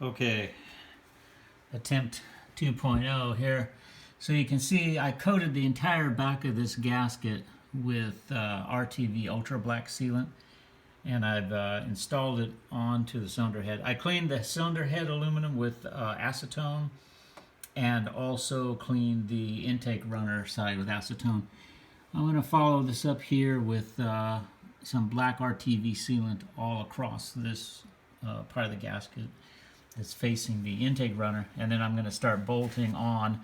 Okay, attempt 2.0 here. So you can see I coated the entire back of this gasket with RTV Ultra Black sealant, and I've installed it onto the cylinder head. I cleaned the cylinder head aluminum with acetone, and also cleaned the intake runner side with acetone. I'm going to follow this up here with some black RTV sealant all across this part of the gasket that's facing the intake runner, and then I'm going to start bolting on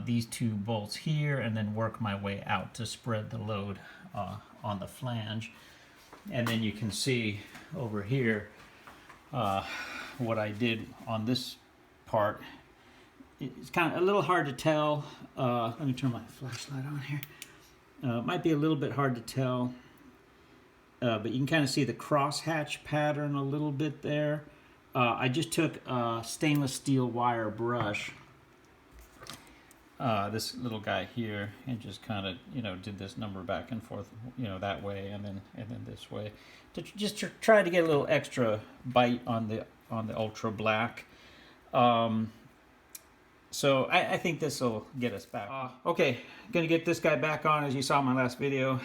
these two bolts here and then work my way out to spread the load on the flange. And then you can see over here what I did on this part. It's kind of a little hard to tell. Let me turn my flashlight on here. It might be a little bit hard to tell, but you can kind of see the crosshatch pattern a little bit there. I just took a stainless steel wire brush, this little guy here, and just kind of, did this number back and forth, that way and then this way, to just try to get a little extra bite on the ultra black. So I think this will get us back. Okay, gonna get this guy back on. As you saw in my last video,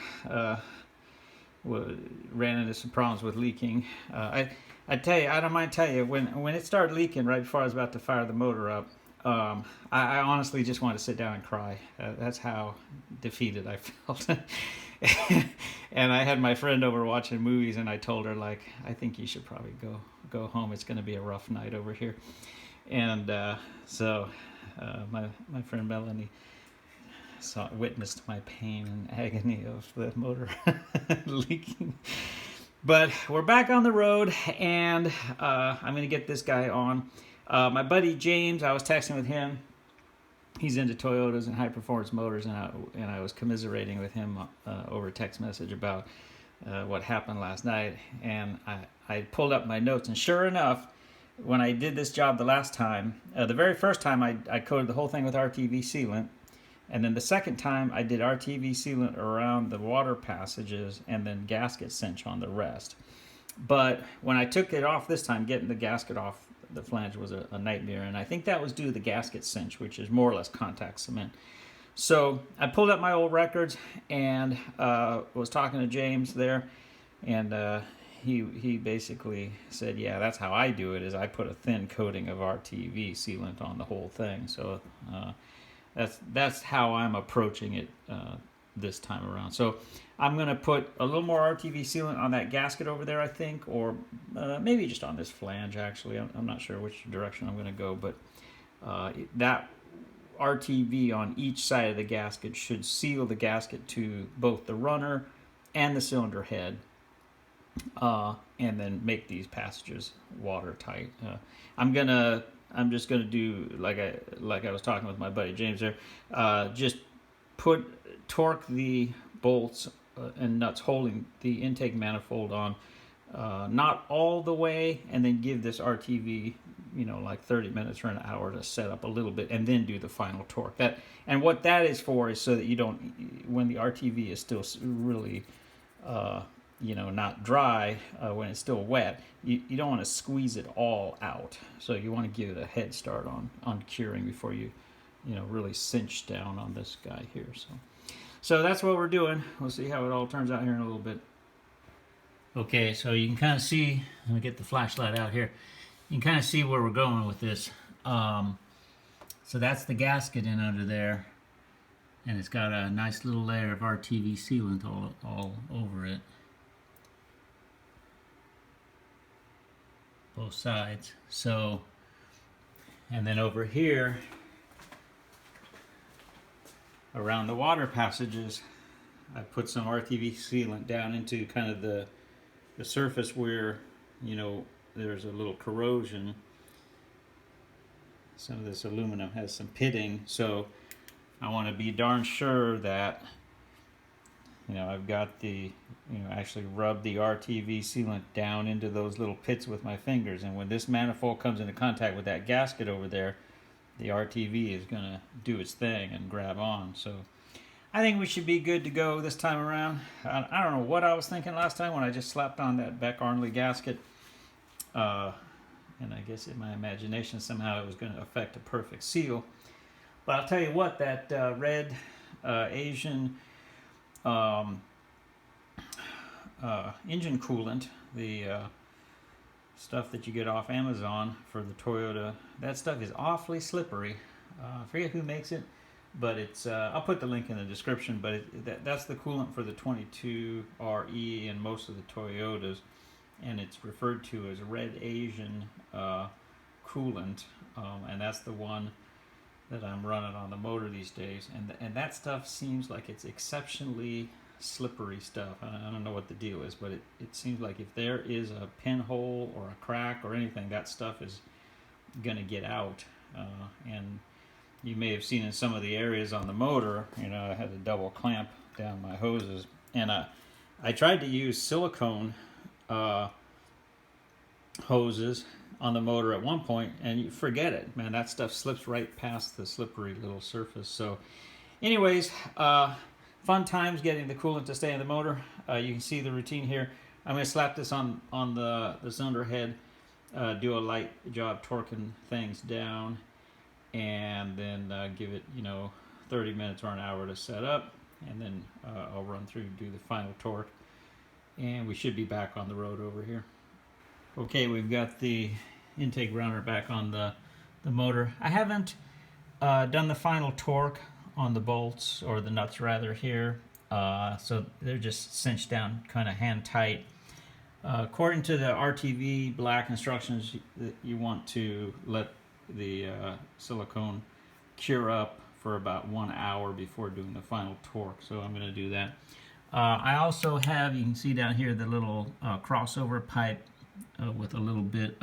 ran into some problems with leaking. I tell you, I don't mind telling you, when it started leaking right before I was about to fire the motor up, I honestly just wanted to sit down and cry. That's how defeated I felt. And I had my friend over watching movies, and I told her, like, I think you should probably go home. It's going to be a rough night over here. And so my friend Melanie witnessed my pain and agony of the motor leaking. But we're back on the road, and I'm going to get this guy on. My buddy James, I was texting with him. He's into Toyotas and high-performance motors, and I was commiserating with him over text message about what happened last night. And I pulled up my notes, and sure enough, when I did this job the last time, the very first time I coated the whole thing with RTV sealant, and then the second time I did RTV sealant around the water passages and then gasket cinch on the rest. But when I took it off this time, getting the gasket off the flange was a nightmare, and I think that was due to the gasket cinch, which is more or less contact cement. So I pulled up my old records and was talking to James there, and he basically said, yeah, that's how I do it, is I put a thin coating of RTV sealant on the whole thing. So that's how I'm approaching it this time around. So I'm going to put a little more RTV sealant on that gasket over there, I think, or maybe just on this flange, actually. I'm not sure which direction I'm going to go, but that RTV on each side of the gasket should seal the gasket to both the runner and the cylinder head, and then make these passages watertight. I'm just gonna do like I was talking with my buddy James there. Just torque the bolts and nuts holding the intake manifold on, not all the way, and then give this RTV, like 30 minutes or an hour to set up a little bit, and then do the final torque. And what that is for is so that you don't, when the RTV is still really not dry, when it's still wet, you don't want to squeeze it all out. So you want to give it a head start on curing before you really cinch down on this guy here. So that's what we're doing. We'll see how it all turns out here in a little bit. Okay, so you can kind of see, let me get the flashlight out here. You can kind of see where we're going with this. So that's the gasket in under there, and it's got a nice little layer of RTV sealant all over it. Both sides. So, and then over here around the water passages, I put some RTV sealant down into kind of the surface where there's a little corrosion. Some of this aluminum has some pitting, so I want to be darn sure that I've got actually rubbed the RTV sealant down into those little pits with my fingers, and when this manifold comes into contact with that gasket over there, the RTV is going to do its thing and grab on. So I think we should be good to go this time around. I don't know what I was thinking last time when I just slapped on that Beck Arnley gasket, and I guess in my imagination somehow it was going to affect a perfect seal. But I'll tell you what, that red Asian engine coolant, the stuff that you get off Amazon for the Toyota, that stuff is awfully slippery. I forget who makes it, but it's I'll put the link in the description, but that's the coolant for the 22RE and most of the Toyotas, and it's referred to as red Asian coolant, and that's the one that I'm running on the motor these days, and that stuff seems like it's exceptionally slippery stuff. I don't know what the deal is, but it seems like if there is a pinhole or a crack or anything, that stuff is gonna get out, and you may have seen in some of the areas on the motor, you know, I had a double clamp down my hoses, and I tried to use silicone hoses on the motor at one point, and you forget it, man, that stuff slips right past the slippery little surface. So anyways, fun times getting the coolant to stay in the motor. You can see the routine here. I'm going to slap this on the cylinder head, do a light job torquing things down, and then give it, you know, 30 minutes or an hour to set up, and then I'll run through, do the final torque, and we should be back on the road over here. Okay, we've got the intake runner back on the motor. I haven't done the final torque on the bolts, or the nuts rather, here, so they're just cinched down kind of hand tight. According to the RTV black instructions, you want to let the silicone cure up for about 1 hour before doing the final torque, so I'm going to do that. I also have, you can see down here, the little crossover pipe with a little bit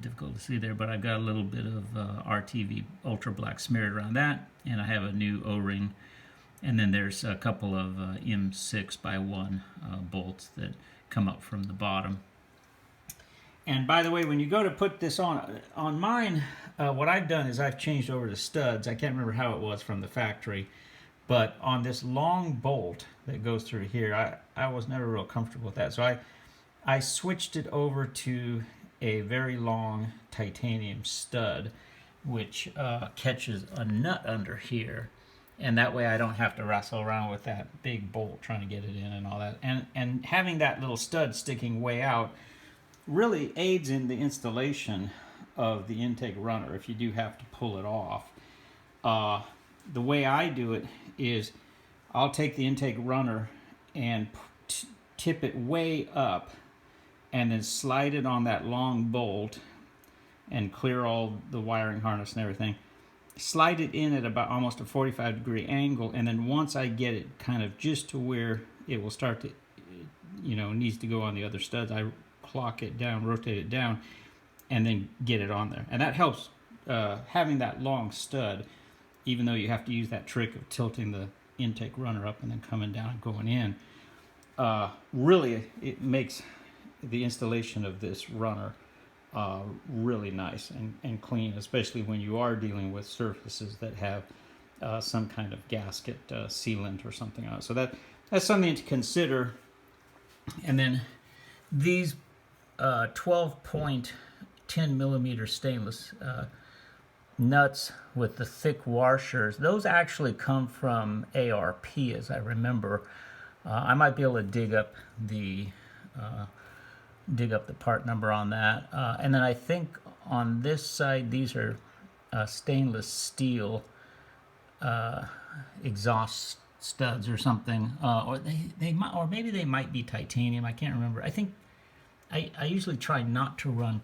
difficult to see there, but I've got a little bit of RTV ultra black smeared around that, and I have a new O-ring, and then there's a couple of M6x1 bolts that come up from the bottom. And by the way, when you go to put this on mine, what I've done is I've changed over to studs. I can't remember how it was from the factory, but on this long bolt that goes through here, I was never real comfortable with that, so I switched it over to a very long titanium stud, which catches a nut under here, and that way I don't have to wrestle around with that big bolt trying to get it in and all that. And having that little stud sticking way out really aids in the installation of the intake runner if you do have to pull it off. The way I do it is I'll take the intake runner and tip it way up, and then slide it on that long bolt and clear all the wiring harness and everything. Slide it in at about almost a 45-degree angle, and then once I get it kind of just to where it will start to, you know, needs to go on the other studs, I clock it down, rotate it down, and then get it on there. And that helps, having that long stud, even though you have to use that trick of tilting the intake runner up and then coming down and going in. Really, it makes the installation of this runner really nice and clean, especially when you are dealing with surfaces that have some kind of gasket sealant or something on it. So that's something to consider. And then these 12.10 millimeter stainless nuts with the thick washers, those actually come from ARP, as I remember. I might be able to dig up the part number on that. And then I think on this side, these are stainless steel exhaust studs or something, or they might, or maybe they might be titanium. I can't remember. I think I usually try not to run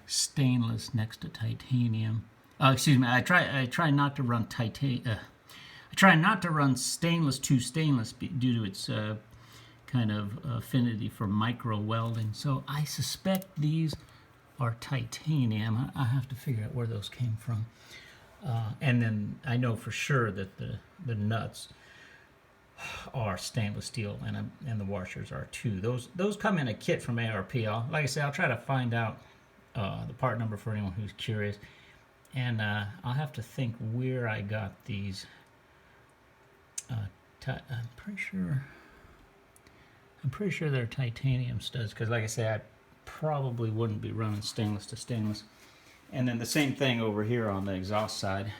stainless next to titanium. Excuse me. I try not to run I try not to run stainless to stainless due to its kind of affinity for micro welding. So I suspect these are titanium. I have to figure out where those came from. And then I know for sure that the nuts are stainless steel, and the washers are too. Those come in a kit from ARP. Like I said, I'll try to find out the part number for anyone who's curious. And I'll have to think where I got these. I'm pretty sure they're titanium studs, because like I said, probably wouldn't be running stainless to stainless. And then the same thing over here on the exhaust side.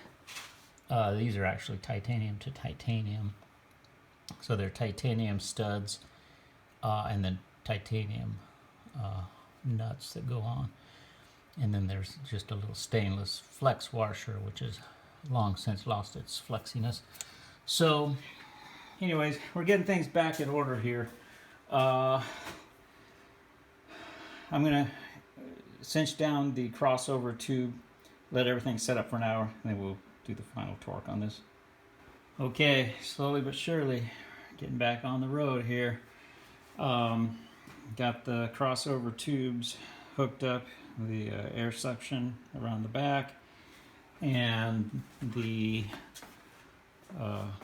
These are actually titanium to titanium. So they're titanium studs and then titanium nuts that go on. And then there's just a little stainless flex washer, which has long since lost its flexiness. So anyways, we're getting things back in order here. I'm going to cinch down the crossover tube, let everything set up for an hour, and then we'll do the final torque on this. Okay, slowly but surely getting back on the road here. Got the crossover tubes hooked up, the air suction around the back, and the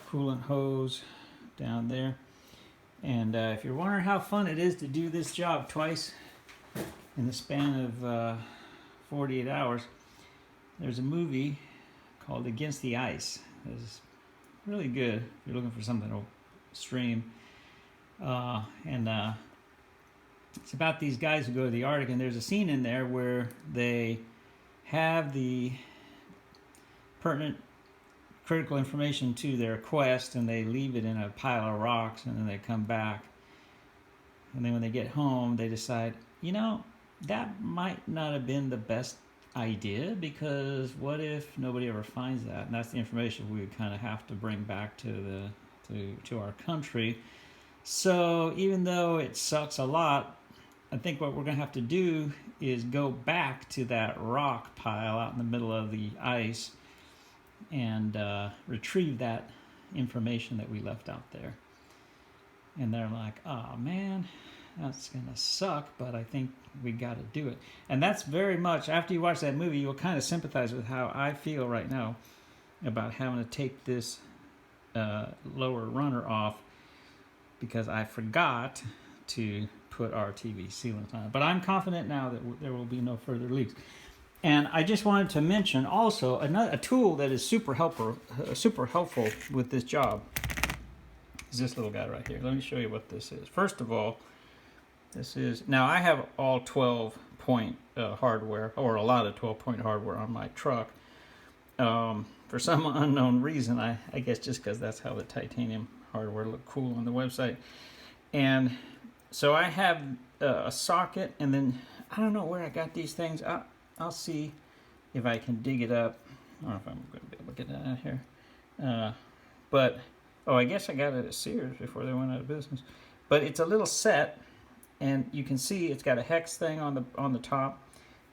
coolant hose down there. And if you're wondering how fun it is to do this job twice in the span of 48 hours, there's a movie called Against the Ice. It's really good if you're looking for something to stream. It's about these guys who go to the Arctic, and there's a scene in there where they have the pertinent critical information to their quest, and they leave it in a pile of rocks, and then they come back. And then when they get home, they decide, you know, that might not have been the best idea, because what if nobody ever finds that? And that's the information we would kind of have to bring back to our country. So even though it sucks a lot, I think what we're going to have to do is go back to that rock pile out in the middle of the ice and retrieve that information that we left out there. And they're like, oh man, that's going to suck, but I think we got to do it. And that's very much, after you watch that movie, you'll kind of sympathize with how I feel right now about having to take this lower runner off, because I forgot to put our TV sealant on it. But I'm confident now that there will be no further leaks. And I just wanted to mention also a tool that is super helpful with this job is this little guy right here. Let me show you what this is. First of all, this is, now I have all 12-point hardware, or a lot of 12-point hardware on my truck. For some unknown reason, I guess just because that's how the titanium hardware looked cool on the website. And so I have a socket, and then I don't know where I got these things. I'll see if I can dig it up. I don't know if I'm going to be able to get that out here. But, oh, I guess I got it at Sears before they went out of business. But it's a little set, and you can see it's got a hex thing on the top,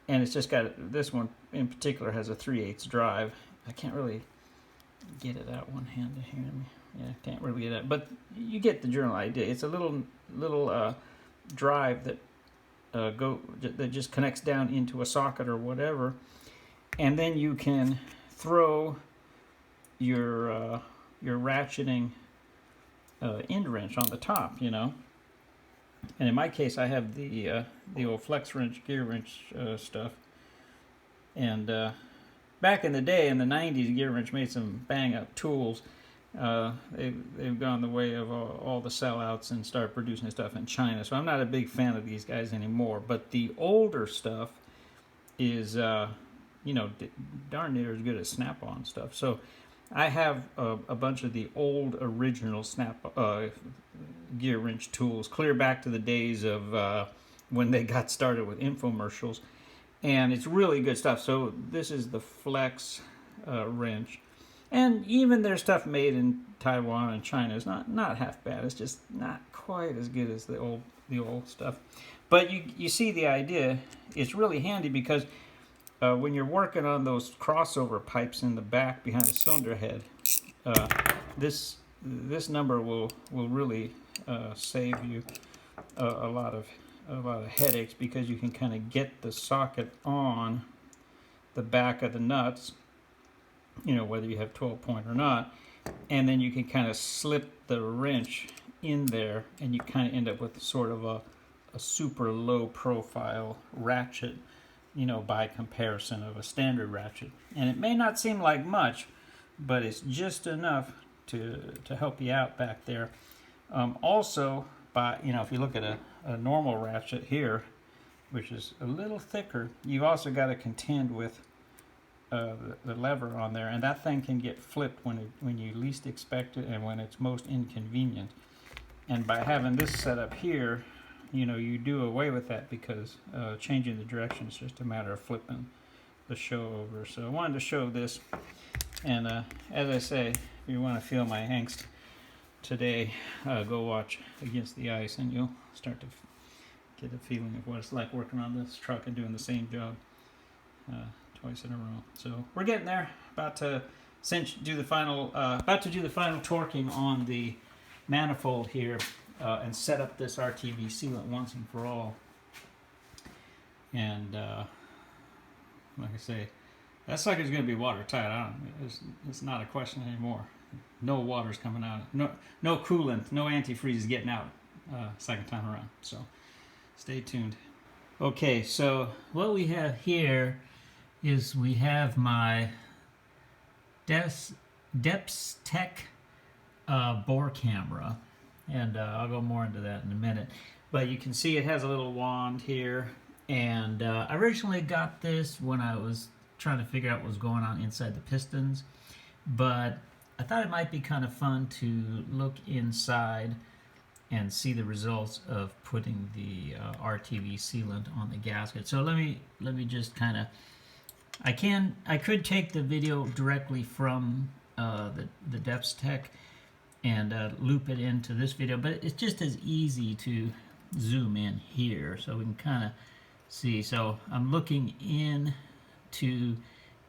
and it's just got, this one in particular has a 3/8 drive. I can't really get it out one-handed here. Yeah, can't really get it, but you get the general idea. It's a little drive that that just connects down into a socket or whatever, and then you can throw your ratcheting end wrench on the top, you know. And in my case, I have the old flex wrench, gear wrench stuff. And back in the day, in the 90s, gear wrench made some bang-up tools. They've gone the way of all the sellouts and started producing stuff in China. So I'm not a big fan of these guys anymore. But the older stuff is, you know, darn near as good as Snap-on stuff. So I have a bunch of the old original gear wrench tools, clear back to the days of when they got started with infomercials. And it's really good stuff. So this is the flex wrench. And even their stuff made in Taiwan and China is not half bad. It's just not quite as good as the old stuff. But you see the idea. It's really handy because when you're working on those crossover pipes in the back behind the cylinder head, this number will really save you a lot of headaches, because you can kind of get the socket on the back of the nuts, you know, whether you have 12-point or not, and then you can kind of slip the wrench in there, and you kind of end up with sort of a super low profile ratchet, you know, by comparison of a standard ratchet. And it may not seem like much, but it's just enough to help you out back there. Also, by, you know, if you look at a normal ratchet here, which is a little thicker, you've also got to contend with the lever on there, and that thing can get flipped when you least expect it and when it's most inconvenient. And by having this set up here, you know, you do away with that, because changing the direction is just a matter of flipping the show over. So I wanted to show this, and as I say, if you want to feel my angst today, go watch Against the Ice, and you'll start to get a feeling of what it's like working on this truck and doing the same job twice in a row. So we're getting there. About to do the final torquing on the manifold here, and set up this RTV sealant once and for all. And like I say, that sucker's going to be watertight. It's not a question anymore. No water's coming out. No coolant, no antifreeze is getting out second time around. So stay tuned. Okay, so what we have here is we have my Depth Tech bore camera, and I'll go more into that in a minute. But you can see it has a little wand here, and I originally got this when I was trying to figure out what was going on inside the pistons, but I thought it might be kind of fun to look inside and see the results of putting the RTV sealant on the gasket. So let me just kind of, I could take the video directly from the Depth Tech and loop it into this video, but it's just as easy to zoom in here so we can kind of see. So I'm looking into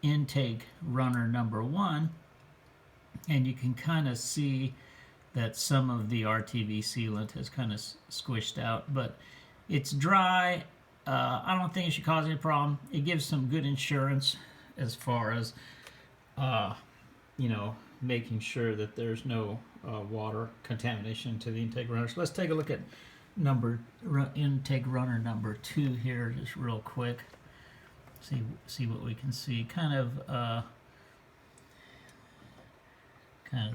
intake runner number 1, and you can kind of see that some of the RTV sealant has kind of squished out, but it's dry. I don't think it should cause any problem. It gives some good insurance as far as you know, making sure that there's no water contamination to the intake runner. So let's take a look at intake runner number 2 here, just real quick. See what we can see. Kind of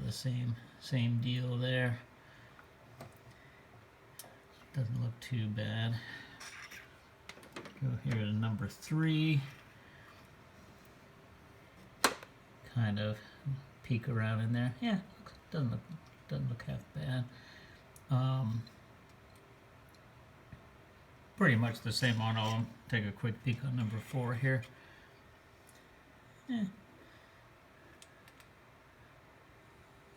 the same deal there. Doesn't look too bad. Go here to number 3. Kind of peek around in there. Yeah, doesn't look half bad. Pretty much the same on all of them. Take a quick peek on number 4 here. A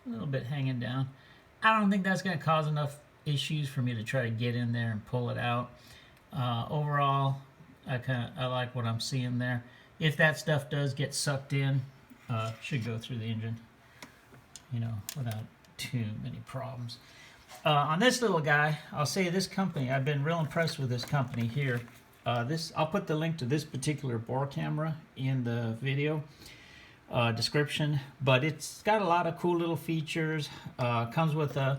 little bit hanging down. I don't think that's going to cause enough issues for me to try to get in there and pull it out. Overall, I like what I'm seeing there. If that stuff does get sucked in, should go through the engine, you know, without too many problems. On this little guy, I'll say this company, I've been real impressed with this company here. I'll put the link to this particular bore camera in the video description, but it's got a lot of cool little features. Comes with a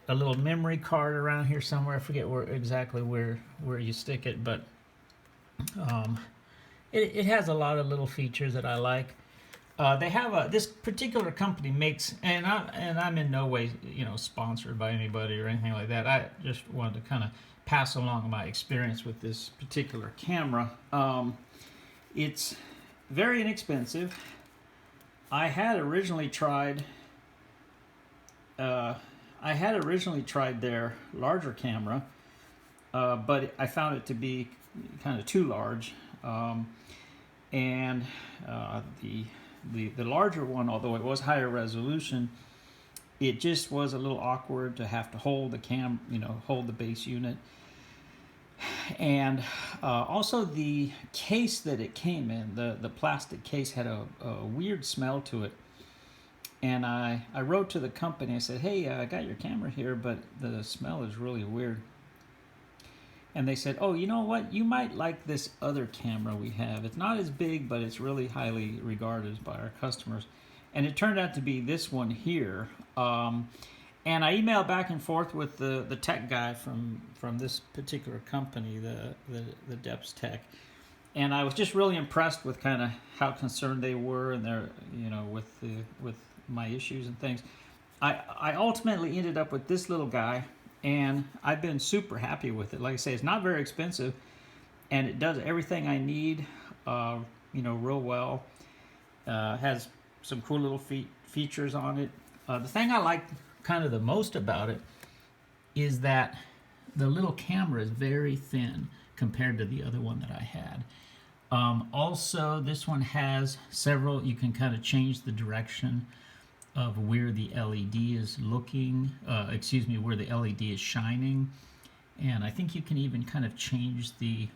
little memory card around here somewhere. I forget exactly where you stick it, but it has a lot of little features that I like. They have this particular company makes, and I'm in no way, you know, sponsored by anybody or anything like that. I just wanted to kind of pass along my experience with this particular camera. It's very inexpensive. I had originally tried their larger camera, but I found it to be kind of too large, and the larger one, although it was higher resolution, it just was a little awkward to have to hold hold the base unit. And also the case that it came in, the plastic case, had a weird smell to it. And I wrote to the company. I said, hey, I got your camera here, but the smell is really weird. And they said, oh, you know what? You might like this other camera we have. It's not as big, but it's really highly regarded by our customers. And it turned out to be this one here. And I emailed back and forth with the tech guy from this particular company, the Depth Tech. And I was just really impressed with kind of how concerned they were, and their, with my issues and things. I ultimately ended up with this little guy, and I've been super happy with it. Like I say, it's not very expensive, and it does everything I need, you know, real well. Has some cool little features on it. The thing I like kind of the most about it is that the little camera is very thin compared to the other one that I had. Also, this one has several, you can kind of change the direction of where the LED is looking, excuse me, where the LED is shining. And I think you can even kind of change the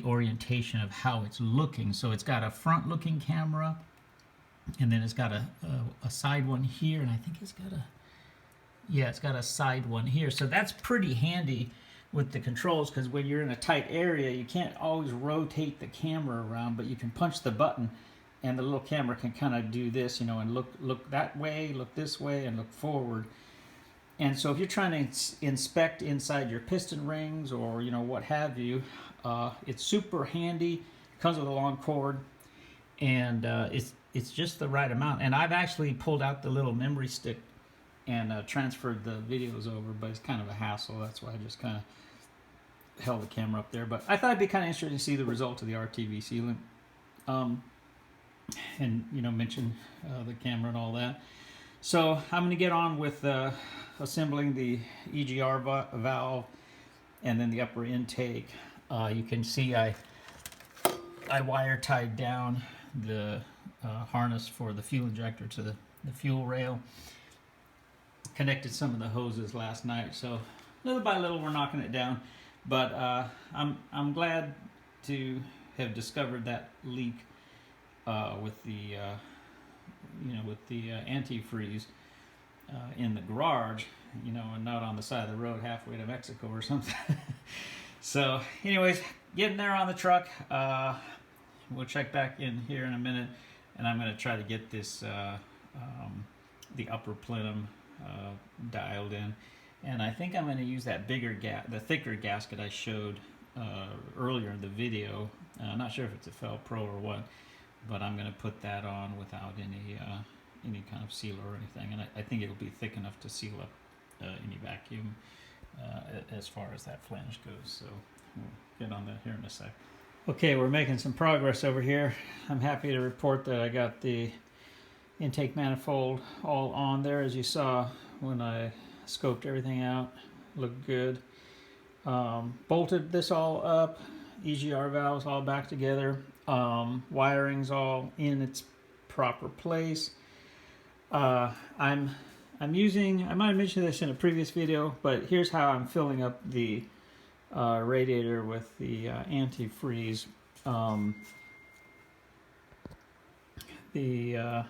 orientation of how it's looking. So it's got a front looking camera, and then it's got a side one here, and I think it's got it's got a side one here. So that's pretty handy with the controls, because when you're in a tight area, you can't always rotate the camera around, but you can punch the button, and the little camera can kind of do this, you know, and look that way, look this way, and look forward. And so if you're trying to inspect inside your piston rings or, you know, what have you, it's super handy. It comes with a long cord, and it's just the right amount. And I've actually pulled out the little memory stick and transferred the videos over, but it's kind of a hassle. That's why I just kind of held the camera up there. But I thought it'd be kind of interesting to see the result of the RTV sealant, and, you know, mention the camera and all that. So I'm going to get on with assembling the EGR valve and then the upper intake. You can see I wire tied down the harness for the fuel injector to the fuel rail. Connected some of the hoses last night, so little by little we're knocking it down. But I'm glad to have discovered that leak with the antifreeze in the garage, you know, and not on the side of the road halfway to Mexico or something. So anyways, getting there on the truck. We'll check back in here in a minute, and I'm going to try to get this the upper plenum dialed in, and I think I'm going to use that the thicker gasket I showed earlier in the video. Not sure if it's a FEL-PRO or what, but I'm going to put that on without any kind of sealer or anything, and I think it'll be thick enough to seal up any vacuum as far as that flange goes. So we'll get on that here in a sec. Okay, we're making some progress over here. I'm happy to report that I got the intake manifold all on there, as you saw when I scoped everything out. Looked good. Bolted this all up, EGR valves all back together, wiring's all in its proper place. I'm using, I might have mentioned this in a previous video, but here's how I'm filling up the radiator with the antifreeze. The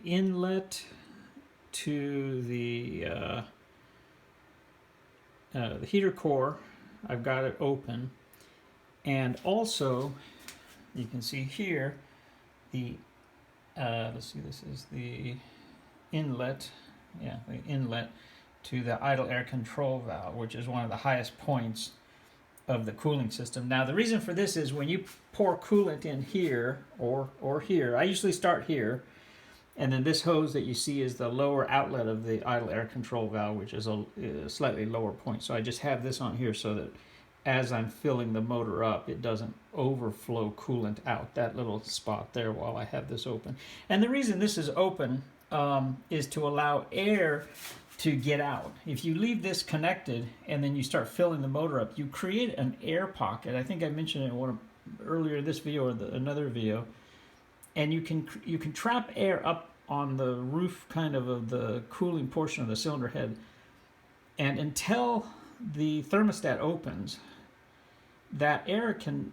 inlet to the heater core, I've got it open, and also you can see here the let's see, this is the inlet, the inlet to the idle air control valve, which is one of the highest points of the cooling system. Now the reason for this is when you pour coolant in here or here, I usually start here, and then this hose that you see is the lower outlet of the idle air control valve, which is a slightly lower point. So I just have this on here so that as I'm filling the motor up, it doesn't overflow coolant out that little spot there while I have this open. And the reason this is open is to allow air to get out. If you leave this connected and then you start filling the motor up, you create an air pocket. I think I mentioned it in one earlier this video or another video. And you can trap air up on the roof kind of the cooling portion of the cylinder head. And until the thermostat opens, that air can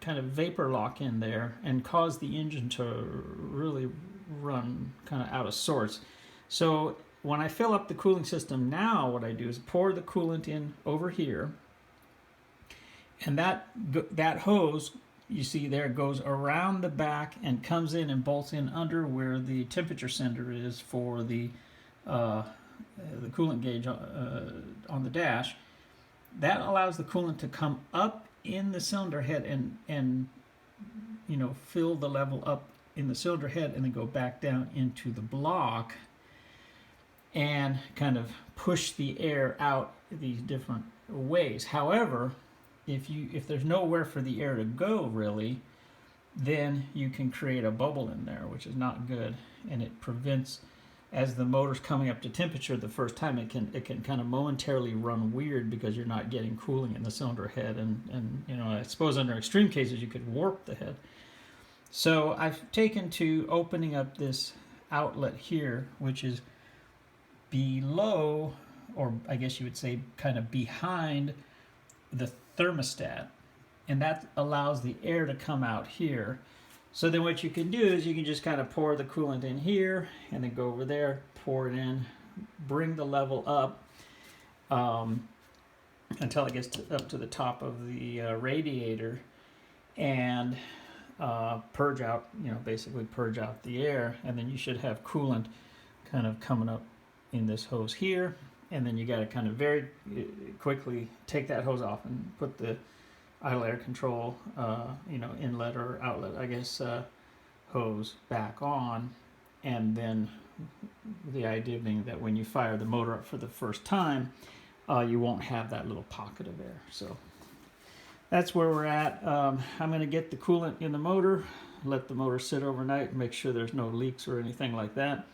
kind of vapor lock in there and cause the engine to really run kind of out of sorts. So when I fill up the cooling system now, what I do is pour the coolant in over here, and that hose, you see there, goes around the back and comes in and bolts in under where the temperature sender is for the coolant gauge on the dash. That allows the coolant to come up in the cylinder head and you know, fill the level up in the cylinder head and then go back down into the block and kind of push the air out these different ways. However, if there's nowhere for the air to go really, then you can create a bubble in there, which is not good, and it prevents, as the motor's coming up to temperature the first time, it can kind of momentarily run weird because you're not getting cooling in the cylinder head, and you know, I suppose under extreme cases you could warp the head. So I've taken to opening up this outlet here, which is below, or I guess you would say kind of behind the thermostat, and that allows the air to come out here. So then what you can do is you can just kind of pour the coolant in here and then go over there, pour it in, bring the level up until it gets up to the top of the radiator, and purge out, you know, basically purge out the air, and then you should have coolant kind of coming up in this hose here, and then you got to kind of very quickly take that hose off and put the idle air control, you know, inlet or outlet, I guess, hose back on, and then the idea being that when you fire the motor up for the first time, you won't have that little pocket of air. So that's where we're at. I'm going to get the coolant in the motor, let the motor sit overnight, make sure there's no leaks or anything like that,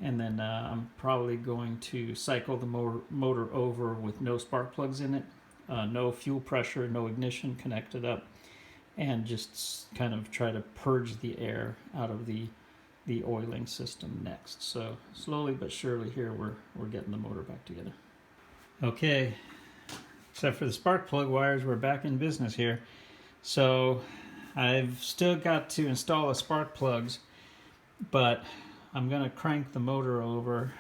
and then I'm probably going to cycle the motor over with no spark plugs in it. No fuel pressure, no ignition connected up, and just kind of try to purge the air out of the oiling system next. So slowly but surely here we're getting the motor back together. Okay, except for the spark plug wires, we're back in business here. So I've still got to install the spark plugs, but I'm going to crank the motor over.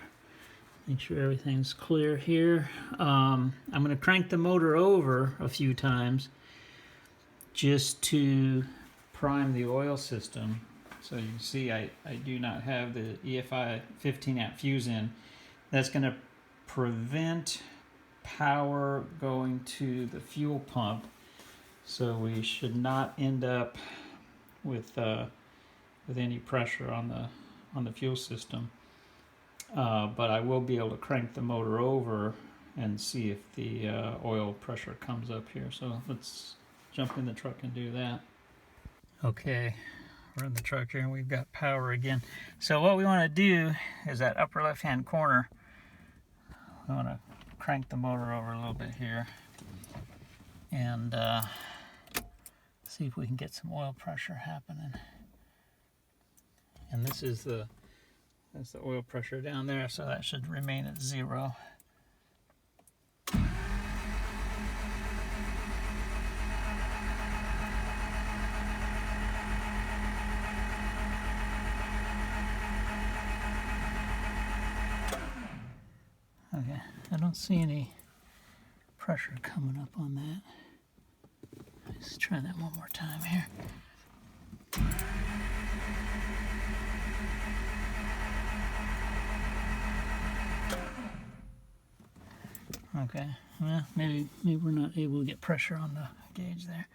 Make sure everything's clear here. I'm going to crank the motor over a few times just to prime the oil system. So you can see I do not have the EFI 15 amp fuse in. That's going to prevent power going to the fuel pump. So we should not end up with any pressure on the fuel system. But I will be able to crank the motor over and see if the oil pressure comes up here. So let's jump in the truck and do that. Okay, we're in the truck here and we've got power again. So what we want to do is that upper left hand corner, we want to crank the motor over a little bit here and see if we can get some oil pressure happening. And this is that's the oil pressure down there, so that should remain at 0. Okay, I don't see any pressure coming up on that. Let's try that one more time here. Okay, well, maybe we're not able to get pressure on the gauge there.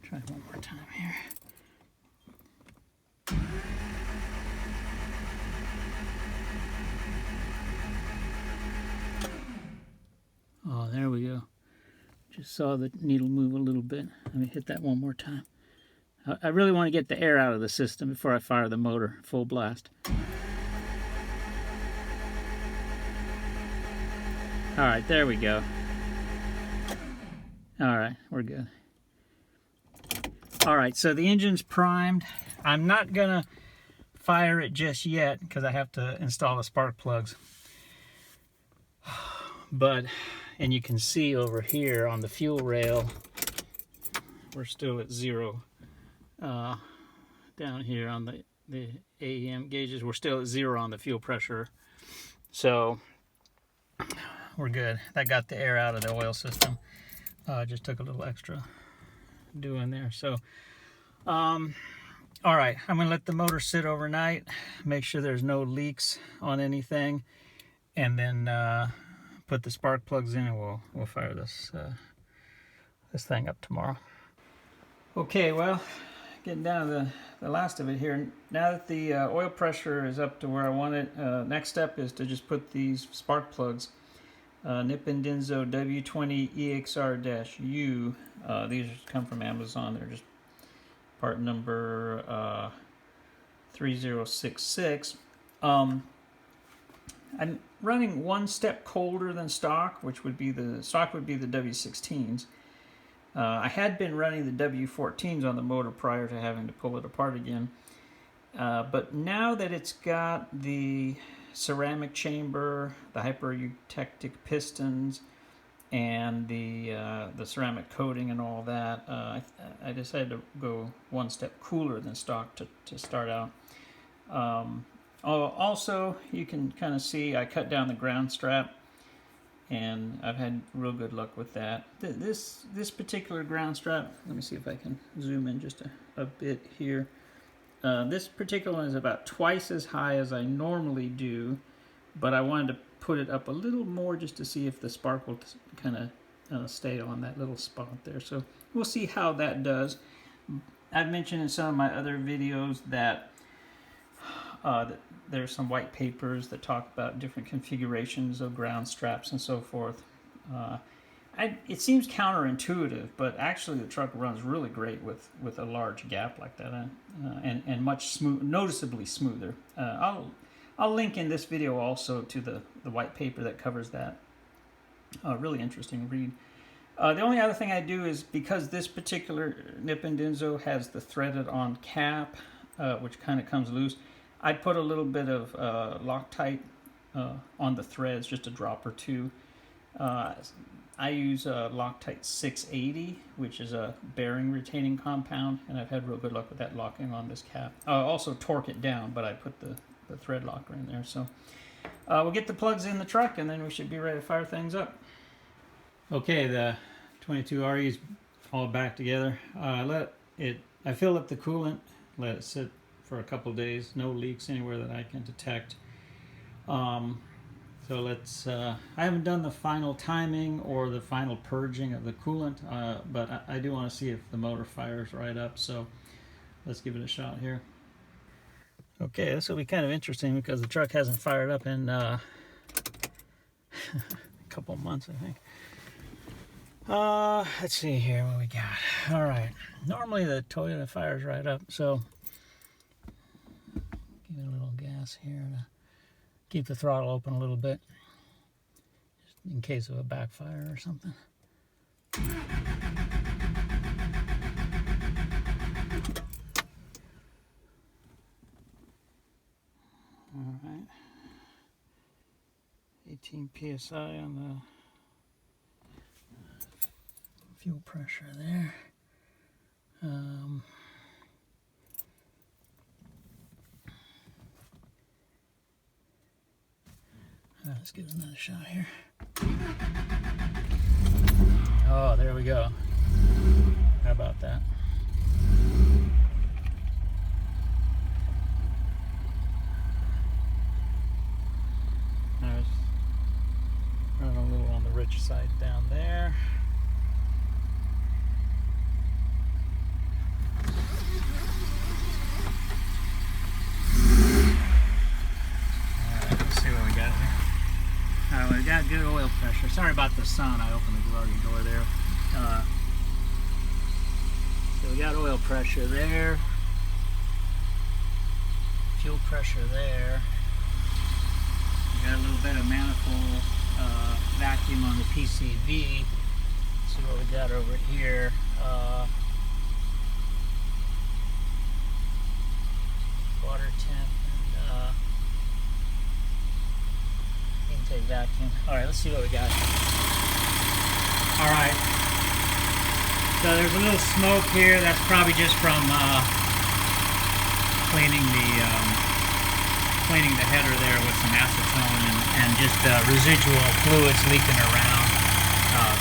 Try one more time here. Oh, there we go. Just saw the needle move a little bit. Let me hit that one more time. I really want to get the air out of the system before I fire the motor full blast. All right, there we go. All right, we're good. All right, so the engine's primed. I'm not gonna fire it just yet because I have to install the spark plugs. But, and you can see over here on the fuel rail, we're still at 0. Down here on the AEM gauges, we're still at 0 on the fuel pressure. So we're good. That got the air out of the oil system. Just took a little extra doing there. So, all right, I'm gonna let the motor sit overnight, make sure there's no leaks on anything, and then put the spark plugs in, and we'll fire this thing up tomorrow. Okay, well, getting down to the last of it here. Now that the oil pressure is up to where I want it, next step is to just put these spark plugs, Nippon Denso W20 EXR-U. These come from Amazon. They're just part number 3066. I'm running one step colder than stock, which would be the W16s. I had been running the W14s on the motor prior to having to pull it apart again. But now that it's got the ceramic chamber, the hypereutectic pistons, and the ceramic coating and all that, I decided to go one step cooler than stock to start out. Also, you can kind of see I cut down the ground strap, and I've had real good luck with that. This particular ground strap, let me see if I can zoom in just a bit here. This particular one is about twice as high as I normally do, but I wanted to put it up a little more just to see if the spark will kind of stay on that little spot there. So we'll see how that does. I've mentioned in some of my other videos that there's some white papers that talk about different configurations of ground straps and so forth. It seems counterintuitive, but actually the truck runs really great with a large gap like that, and much noticeably smoother. I'll link in this video also to the white paper that covers that. Really interesting read. The only other thing I do is, because this particular Nippon Denso has the threaded on cap, which kind of comes loose, I put a little bit of Loctite on the threads, just a drop or two. I use Loctite 680, which is a bearing retaining compound, and I've had real good luck with that locking on this cap. Also torque it down, but I put the thread locker in there. So we'll get the plugs in the truck, and then we should be ready to fire things up. Okay, the 22 RE's all back together. I filled up the coolant, let it sit for a couple days, no leaks anywhere that I can detect. So let's, I haven't done the final timing or the final purging of the coolant, but I do want to see if the motor fires right up, so let's give it a shot here. Okay, this will be kind of interesting because the truck hasn't fired up in a couple months, I think. Let's see here what we got. All right, normally the Toyota fires right up, so give it a little gas here to keep the throttle open a little bit, just in case of a backfire or something. All right, 18 psi on the fuel pressure there. Let's give it another shot here. Oh, there we go. How about that? I was running a little on the rich side down there. We got good oil pressure. Sorry about the sun. I opened the garage door there. So we got oil pressure there. Fuel pressure there. We got a little bit of manifold vacuum on the PCV. Let's see what we got over here. Water temp and intake vacuum. Alright, let's see what we got. Alright. So there's a little smoke here. That's probably just from cleaning the header there with some acetone and just residual fluids leaking around,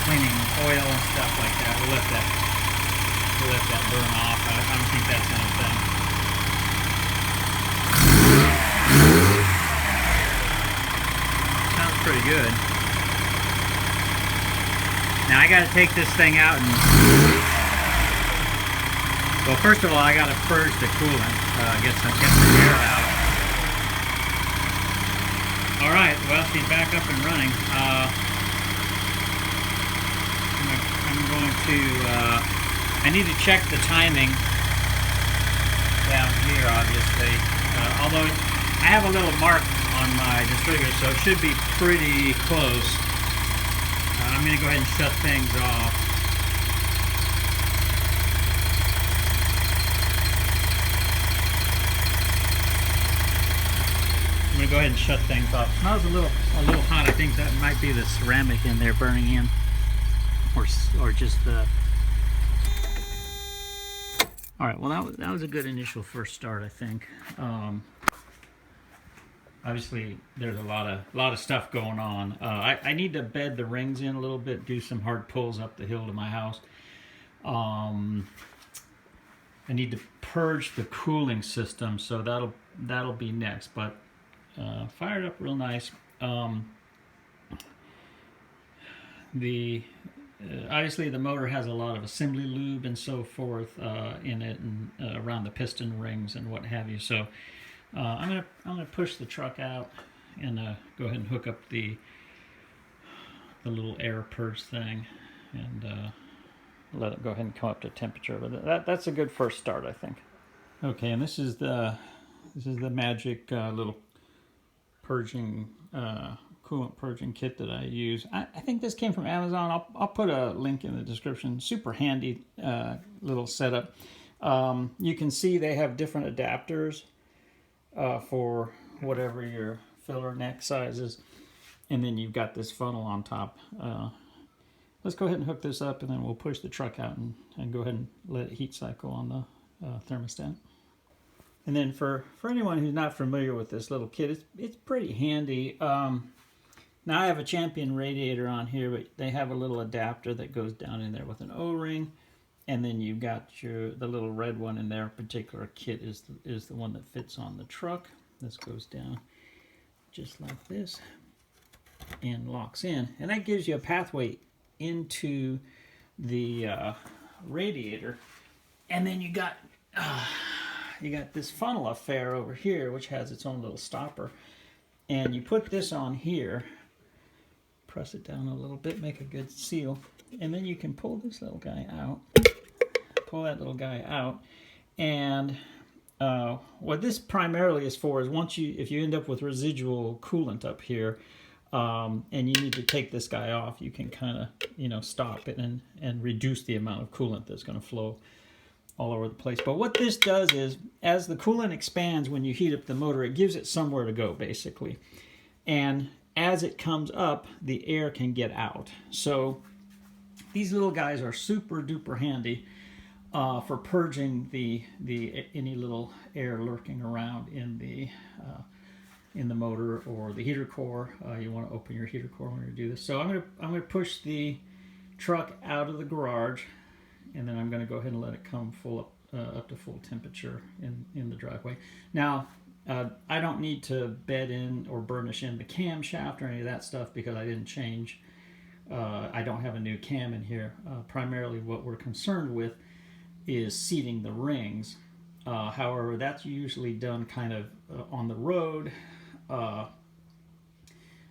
cleaning oil and stuff like that. We'll let that burn off. I don't think that's anything. Sounds pretty good. Now I got to take this thing out and go Well, first of all, I got to purge the coolant, get some air out. All right, well, she's back up and running. I'm going to, I need to check the timing down here, obviously. Although I have a little mark on my distributor, so it should be pretty close. I'm going to go ahead and shut things off. I'm going to go ahead and shut things off. It smells a little hot. I think that might be the ceramic in there burning in, or just the. All right. Well, that was a good initial first start, I think. Obviously, there's a lot of stuff going on. I need to bed the rings in a little bit, do some hard pulls up the hill to my house. I need to purge the cooling system, so that'll be next. But fired up real nice. Obviously the motor has a lot of assembly lube and so forth in it, and around the piston rings and what have you. So. I'm gonna push the truck out and go ahead and hook up the little air purge thing, and let it go ahead and come up to temperature. But that's a good first start, I think. Okay, and this is the magic little purging coolant purging kit that I use. I think this came from Amazon. I'll put a link in the description. Super handy little setup. You can see they have different adapters. For whatever your filler neck size is, and then you've got this funnel on top. Let's go ahead and hook this up, and then we'll push the truck out and go ahead and let it heat cycle on the thermostat. And then for anyone who's not familiar with this little kit, it's pretty handy. Now I have a Champion radiator on here, but they have a little adapter that goes down in there with an O-ring. And then you've got the little red one in there. Particular kit is the one that fits on the truck. This goes down just like this and locks in, and that gives you a pathway into the radiator. And then you got this funnel affair over here, which has its own little stopper, and you put this on here, press it down a little bit, make a good seal, and then you can pull this little guy out. Pull that little guy out, and what this primarily is for is if you end up with residual coolant up here, and you need to take this guy off, you can kind of stop it and reduce the amount of coolant that's going to flow all over the place. But what this does is, as the coolant expands when you heat up the motor, it gives it somewhere to go basically, and as it comes up, the air can get out. So these little guys are super duper handy for purging any little air lurking around in the motor or the heater core. You want to open your heater core when you do this. So I'm gonna push the truck out of the garage, and then I'm gonna go ahead and let it come up to full temperature in the driveway. Now I don't need to bed in or burnish in the camshaft or any of that stuff because I didn't change. I don't have a new cam in here. Primarily what we're concerned with is seating the rings. However, that's usually done kind of on the road.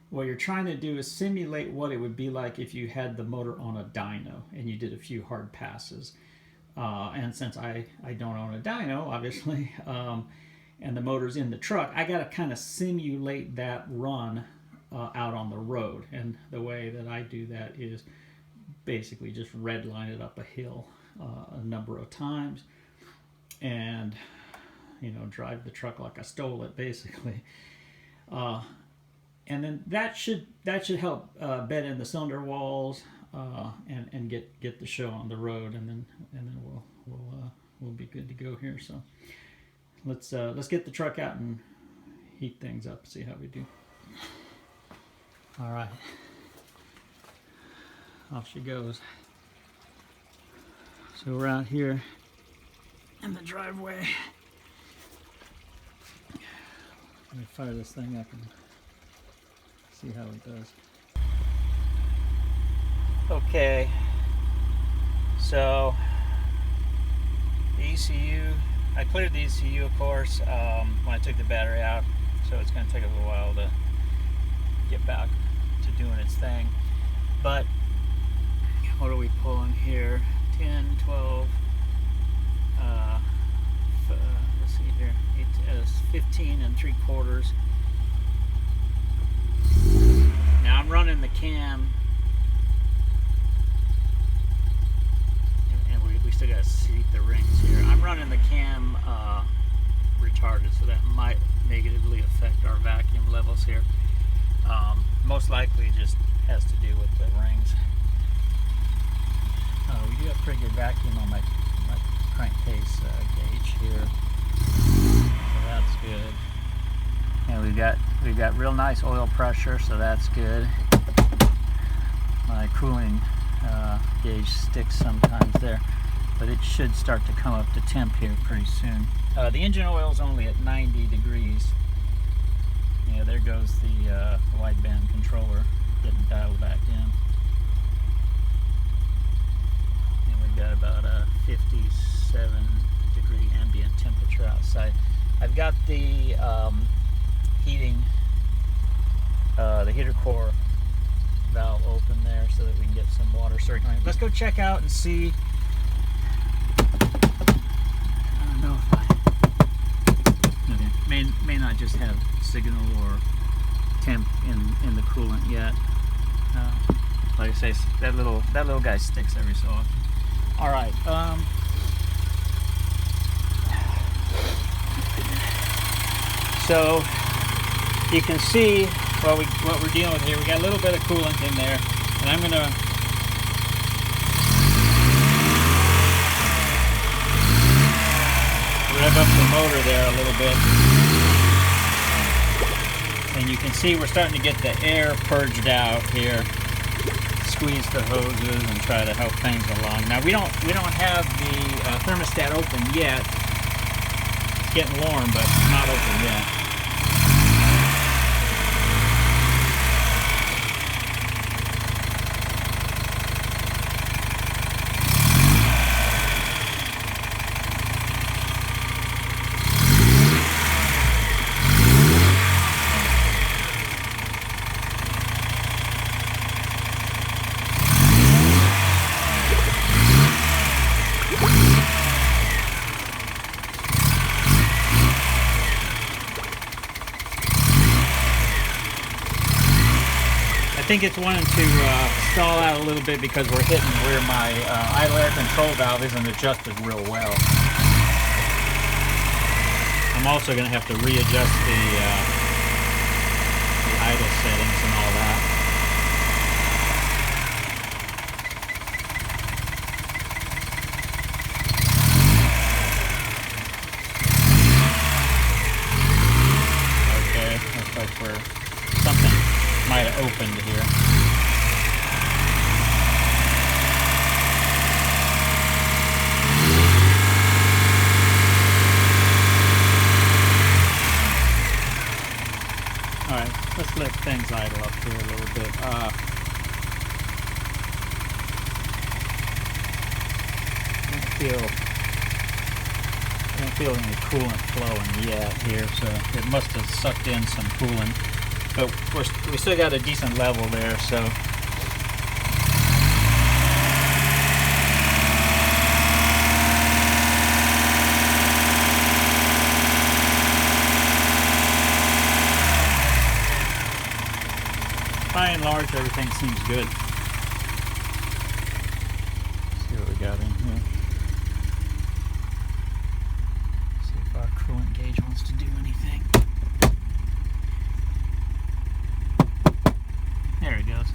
What you're trying to do is simulate what it would be like if you had the motor on a dyno and you did a few hard passes. And since I don't own a dyno, obviously, and the motor's in the truck, I got to kind of simulate that run out on the road. And the way that I do that is basically just redline it up a hill a number of times, and drive the truck like I stole it basically, and then that should help bed in the cylinder walls and get the show on the road, and then we'll be good to go here. So let's get the truck out and heat things up, see how we do. All right, off she goes. So we're out here in the driveway. Let me fire this thing up and see how it does. Okay, so The ECU, I cleared the ECU, of course, when I took the battery out, so it's going to take a little while to get back to doing its thing. But what are we pulling here? 10, 12, let's see here, 15 3/4. Now I'm running the cam, and we still got to seat the rings here. I'm running the cam retarded, so that might negatively affect our vacuum levels here. Most likely it just has to do with the rings. We do have pretty good vacuum on my crankcase gauge here, so that's good. And we've got real nice oil pressure, so that's good. My cooling gauge sticks sometimes there, but it should start to come up to temp here pretty soon. The engine oil is only at 90 degrees. Yeah, there goes the wideband controller getting dialed back in. And we've got about a 57 degree ambient temperature outside. I've got the heating, the heater core valve open there so that we can get some water circulating. Let's go check out and see. I don't know if may not just have signal or temp in the coolant yet. Like I say, that little guy sticks every so often. All right. So you can see what we're dealing with here. We got a little bit of coolant in there, and I'm going to rev up the motor there a little bit, and you can see we're starting to get the air purged out here. Squeeze the hoses and try to help things along. Now we don't have the thermostat open yet. It's getting warm, but not open yet. I think it's wanting to stall out a little bit because we're hitting where my idle air control valve isn't adjusted real well. I'm also going to have to readjust the idle settings and all that. Okay, looks like something might have opened here. Alright, let's let things idle up here a little bit. I don't feel any coolant flowing yet here, so it must have sucked in some coolant. But we still got a decent level there, so by and large everything seems good. Let's see what we got in here. See if our coolant gauge wants to do anything. There it goes.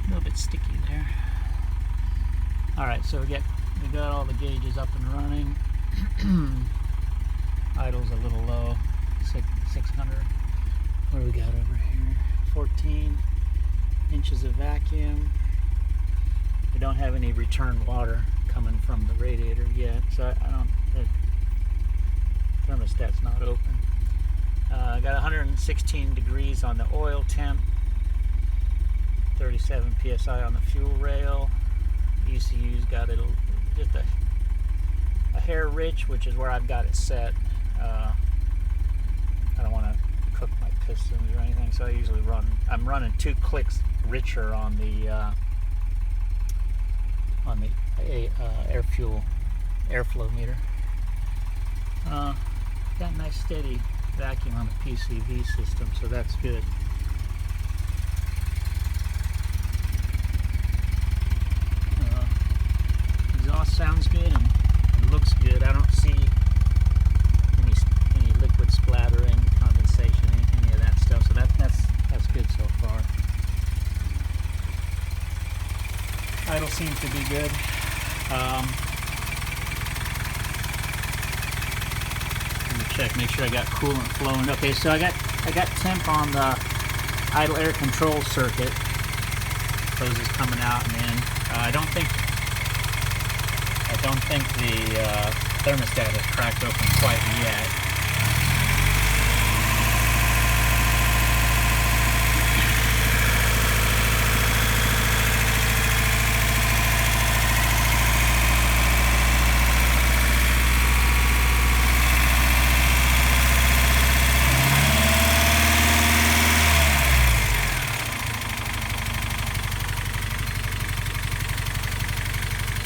A little bit sticky there. Alright, so we got all the gauges up and running. Idle's a little low, 600. What do we got over here? 14 inches of vacuum. We don't have any return water coming from the radiator yet, so the thermostat's not open. Got 116 degrees on the oil temp, 37 psi on the fuel rail. ECU's got it just a hair rich, which is where I've got it set. I don't want to cook my pistons or anything, so I usually I'm running 2 clicks richer on the airflow meter. Got a nice steady vacuum on the PCV system, so that's good. Exhaust sounds good and looks good. I don't see any liquid splattering, condensation, any of that stuff. So that's good so far. Idle seems to be good. Let me check, make sure I got coolant flowing. Okay, so I got temp on the idle air control circuit. Hoses coming out and in. I don't think the thermostat has cracked open quite yet.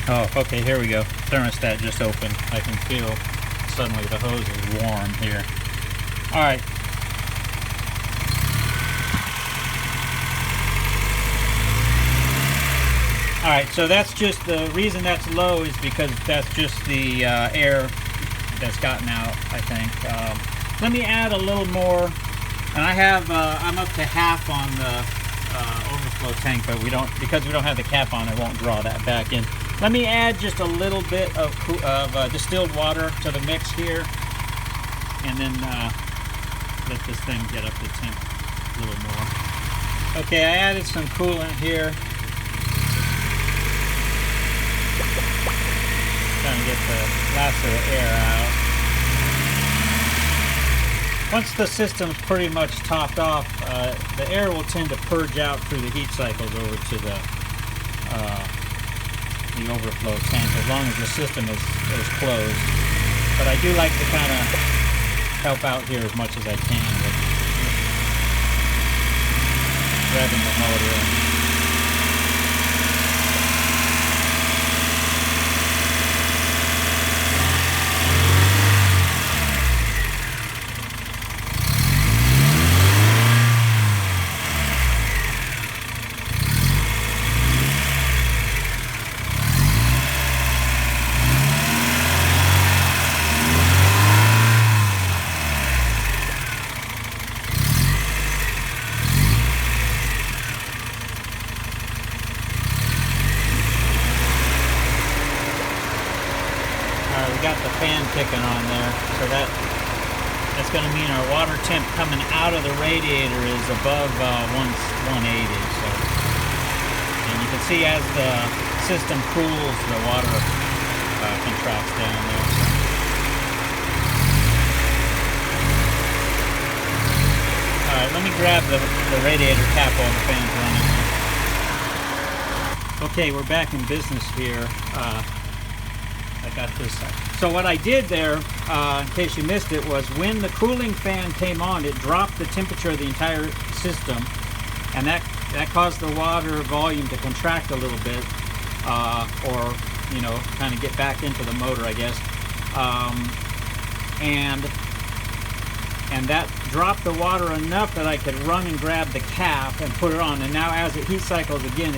Oh, okay, here we go. Thermostat just opened. I can feel suddenly the hose is warm here. All right. All right, so that's just the reason that's low is because that's just the air that's gotten out, I think. Let me add a little more, and I have I'm up to half on the overflow tank, but because we don't have the cap on, it won't draw that back in. Let me add just a little bit of distilled water to the mix here, and then let this thing get up to temp a little more. Okay, I added some coolant here. Trying to get the last of the air out. Once the system's pretty much topped off, the air will tend to purge out through the heat cycles over to the overflow tank, as long as the system is closed. But I do like to kind of help out here as much as I can with revving the motor. We got the fan ticking on there, so that's going to mean our water temp coming out of the radiator is above 180. So, and you can see as the system cools, the water contracts down there. All right, let me grab the radiator cap on the fan's running. Okay, we're back in business here. I got this. So what I did there, in case you missed it, was when the cooling fan came on, it dropped the temperature of the entire system, and that caused the water volume to contract a little bit, or kind of get back into the motor, I guess. And that dropped the water enough that I could run and grab the cap and put it on. And now as it heat cycles again,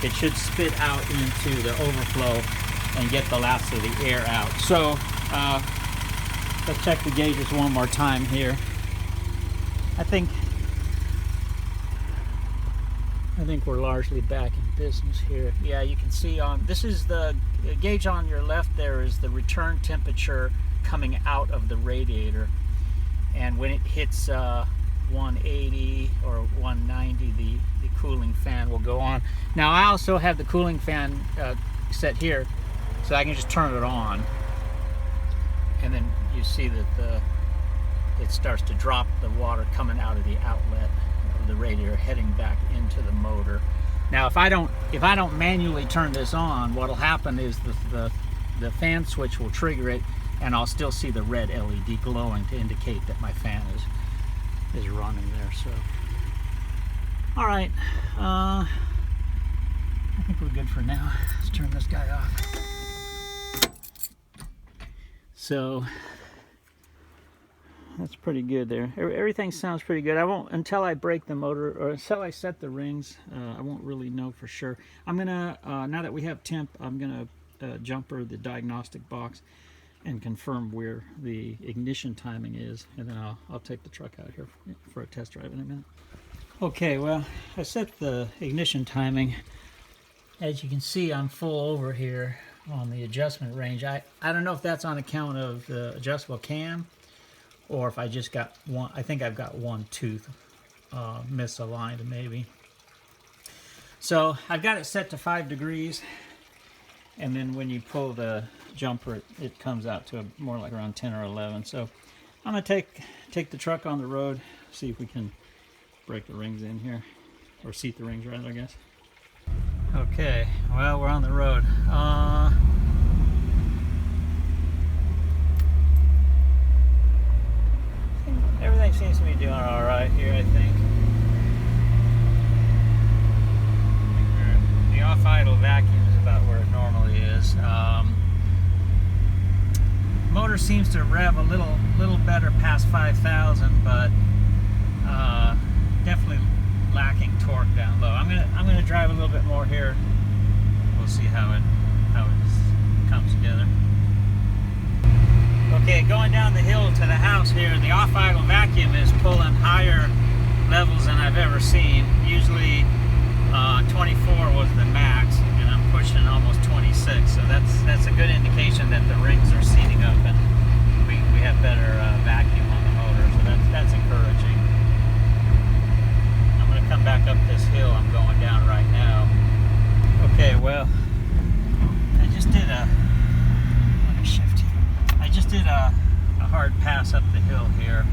it should spit out into the overflow and get the last of the air out. So let's check the gauges one more time here. I think we're largely back in business here. Yeah, you can see this is the gauge on your left there is the return temperature coming out of the radiator, and when it hits 180 or 190, the cooling fan will go on. Now I also have the cooling fan set here, so I can just turn it on, and then you see that it starts to drop the water coming out of the outlet of the radiator heading back into the motor. Now if I don't manually turn this on, what'll happen is the the fan switch will trigger it, and I'll still see the red LED glowing to indicate that my fan is running there. So, all right, I think we're good for now. Let's turn this guy off. So that's pretty good there. Everything sounds pretty good. I won't, until I break the motor or until I set the rings, I won't really know for sure. I'm gonna, now that we have temp, I'm gonna jumper the diagnostic box and confirm where the ignition timing is, and then I'll take the truck out here for a test drive in a minute. Okay, well, I set the ignition timing. As you can see, I'm full over here on the adjustment range. I don't know if that's on account of the adjustable cam, or if I just got one. I think I've got one tooth misaligned maybe. So I've got it set to 5 degrees, and then when you pull the jumper, it comes out to more like around 10 or 11. So I'm gonna take the truck on the road, see if we can break the rings in here, or seat the rings rather, I guess. Okay, well, we're on the road. Everything seems to be doing all right here, I think. The off-idle vacuum is about where it normally is. Motor seems to rev a little better past 5,000, but definitely lacking torque down low. I'm gonna drive a little bit more here. We'll see how it comes together. Okay, going down the hill to the house here, the off-idle vacuum is pulling higher levels than I've ever seen. Usually 24 was the max, and I'm pushing almost 26. So that's a good indication that the rings are seating up, and we have better vacuum on the motor. So that's encouraging. I'm going to come back up this hill I'm going down right now. Okay, well, I just did a. Let me shift here. I just did a hard pass up the hill here.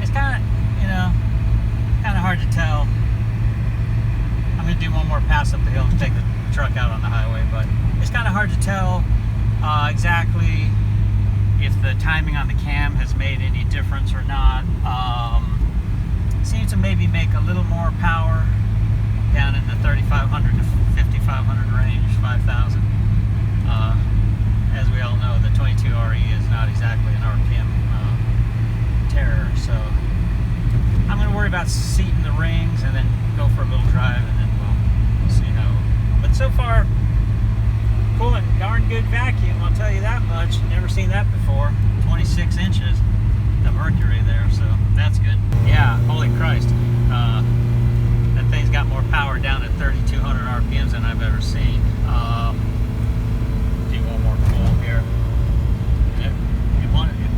It's kind of hard to tell. I'm going to do one more pass up the hill to take the truck out on the highway, but it's kind of hard to tell exactly if the timing on the cam has made any difference or not. Seems to maybe make a little more power down in the 3,500 to 5,500 range, 5,000. As we all know, the 22RE is not exactly an RPM terror, so I'm going to worry about seating the rings and then go for a little drive, and then we'll see how. But so far, pulling darn good vacuum, I'll tell you that much. Never seen that before. 26 inches of mercury there, so that's good. Yeah, holy Christ. That thing's got more power down at 3,200 RPMs than I've ever seen. Do one more pull here. It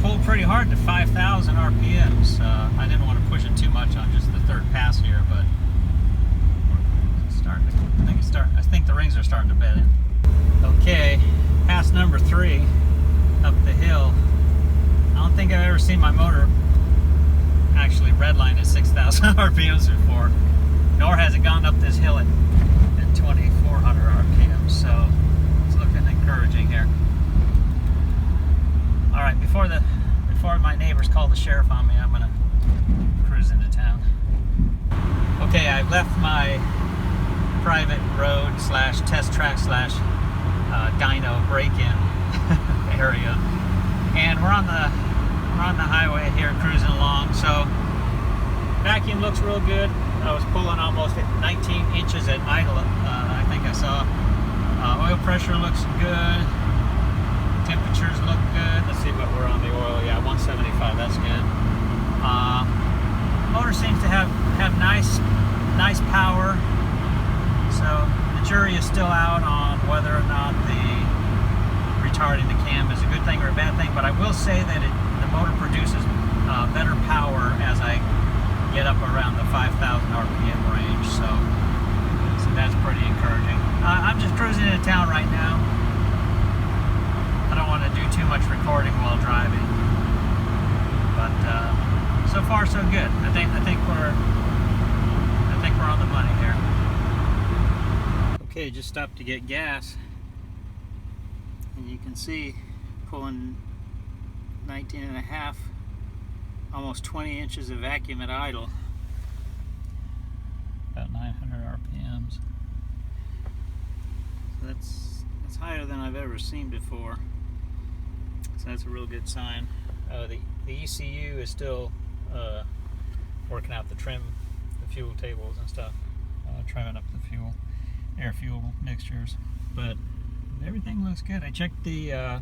pulled pretty hard to 5,000 RPMs. I didn't want to push it too much on just the third pass here, but it's starting to, I think the rings are starting to bed in. Okay, pass number 3 up the hill. I don't think I've ever seen my motor actually redline at 6,000 RPMs before, nor has it gone up this hill at 2,400 RPMs, so it's looking encouraging here. All right, before my neighbors call the sheriff on me, I'm gonna cruise into town. Okay, I've left my private road slash test track slash dyno break-in area, and we're on the highway here cruising along. So vacuum looks real good. I was pulling almost at 19 inches at idle, I think I saw. Oil pressure looks good. Temperatures look good. Let's see what we're on the oil. Yeah, 175. That's good. Motor seems to have nice power. So the jury is still out on whether or not the retarding the cam is a good thing or a bad thing. But I will say that the motor produces better power as I get up around the 5,000 RPM range. So that's pretty encouraging. I'm just cruising into town right now. I don't want to do too much recording while driving, but so far so good. I think we're we're on the money here. Okay, just stopped to get gas, and you can see pulling 19.5, almost 20 inches of vacuum at idle. About 900 RPMs. So that's higher than I've ever seen before. So that's a real good sign. The ECU is still working out the fuel tables and stuff, trimming up the air-fuel mixtures. But everything looks good. I checked the